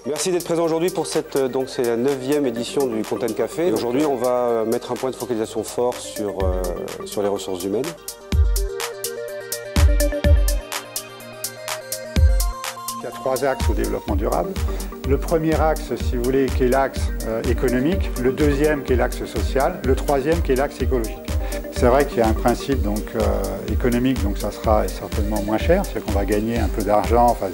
Merci d'être présent aujourd'hui pour cette, donc c'est la 9e édition du Content Café. Et aujourd'hui, on va mettre un point de focalisation fort sur les ressources humaines. Il y a 3 axes au développement durable. Le premier axe, si vous voulez, qui est l'axe économique. Le deuxième, qui est l'axe social. Le troisième, qui est l'axe écologique. C'est vrai qu'il y a un principe donc, économique, donc ça sera certainement moins cher, c'est-à-dire qu'on va gagner un peu d'argent, enfin,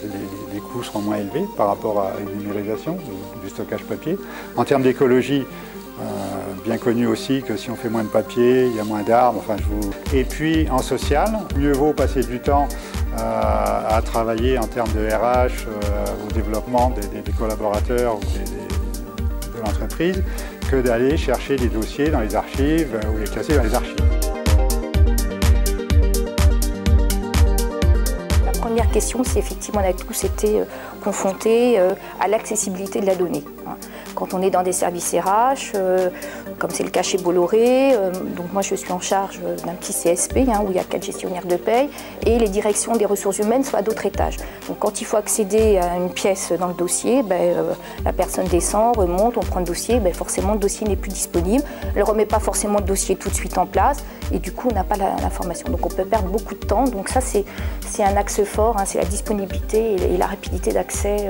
les coûts seront moins élevés par rapport à une numérisation du stockage papier. En termes d'écologie, bien connu aussi que si on fait moins de papier, il y a moins d'arbres. Enfin, Et puis en social, mieux vaut passer du temps à travailler en termes de RH, au développement des collaborateurs ou de l'entreprise, que d'aller chercher des dossiers dans les archives ou les classer dans les archives. La première question, c'est effectivement, on a tous été confrontés à l'accessibilité de la donnée. Quand on est dans des services RH, comme c'est le cas chez Bolloré, donc moi je suis en charge d'un petit CSP où il y a 4 gestionnaires de paye et les directions des ressources humaines sont à d'autres étages. Donc quand il faut accéder à une pièce dans le dossier, la personne descend, remonte, on prend le dossier, forcément le dossier n'est plus disponible. Elle ne remet pas forcément le dossier tout de suite en place et du coup on n'a pas l'information. Donc on peut perdre beaucoup de temps. Donc ça c'est un axe fort, c'est la disponibilité et la rapidité d'accès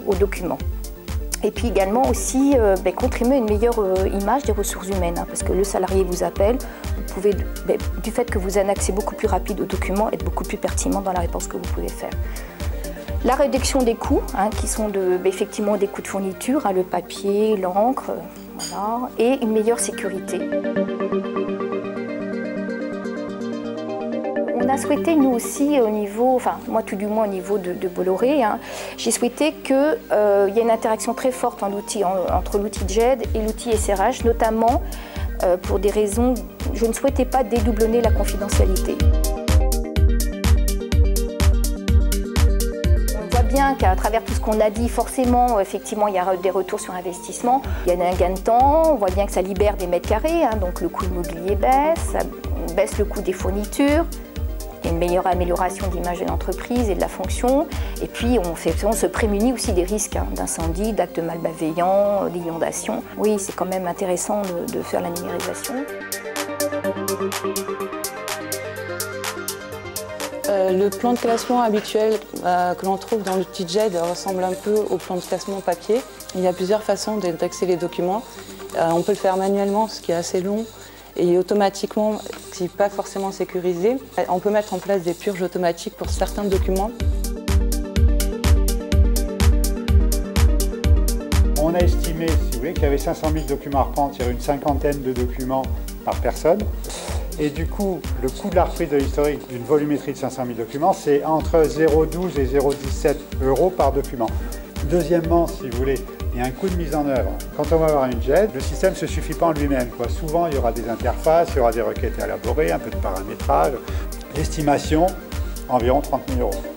aux documents. Et puis également aussi contribuer à une meilleure image des ressources humaines, parce que le salarié vous appelle, vous pouvez, du fait que vous avez un accès beaucoup plus rapide aux documents, être beaucoup plus pertinent dans la réponse que vous pouvez faire. La réduction des coûts, qui sont effectivement des coûts de fourniture, le papier, l'encre, voilà, et une meilleure sécurité. On a souhaité, nous aussi, au niveau, enfin moi tout du moins au niveau de Bolloré, j'ai souhaité qu'il y ait une interaction très forte entre l'outil JED et l'outil SRH, notamment pour des raisons, je ne souhaitais pas dédoublonner la confidentialité. On voit bien qu'à travers tout ce qu'on a dit, forcément, effectivement, il y a des retours sur investissement, il y a un gain de temps, on voit bien que ça libère des mètres carrés, donc le coût immobilier baisse, ça baisse le coût des fournitures. Il y a une meilleure amélioration de l'image de l'entreprise et de la fonction. Et puis, on se prémunit aussi des risques d'incendie, d'actes malveillants, d'inondations. Oui, c'est quand même intéressant de faire la numérisation. Le plan de classement habituel que l'on trouve dans l'outil JED ressemble un peu au plan de classement papier. Il y a plusieurs façons d'indexer les documents. On peut le faire manuellement, ce qui est assez long, et automatiquement, ce n'est pas forcément sécurisé. On peut mettre en place des purges automatiques pour certains documents. On a estimé, si vous voulez, qu'il y avait 500 000 documents à reprendre, c'est-à-dire une cinquantaine de documents par personne. Et du coup, le coût de la reprise de l'historique d'une volumétrie de 500 000 documents, c'est entre 0,12 et 0,17 € par document. Deuxièmement, si vous voulez, il y a un coût de mise en œuvre. Quand on va avoir une JED, le système ne se suffit pas en lui-même. Souvent, il y aura des interfaces, il y aura des requêtes à élaborer, un peu de paramétrage. L'estimation, environ 30 000 €.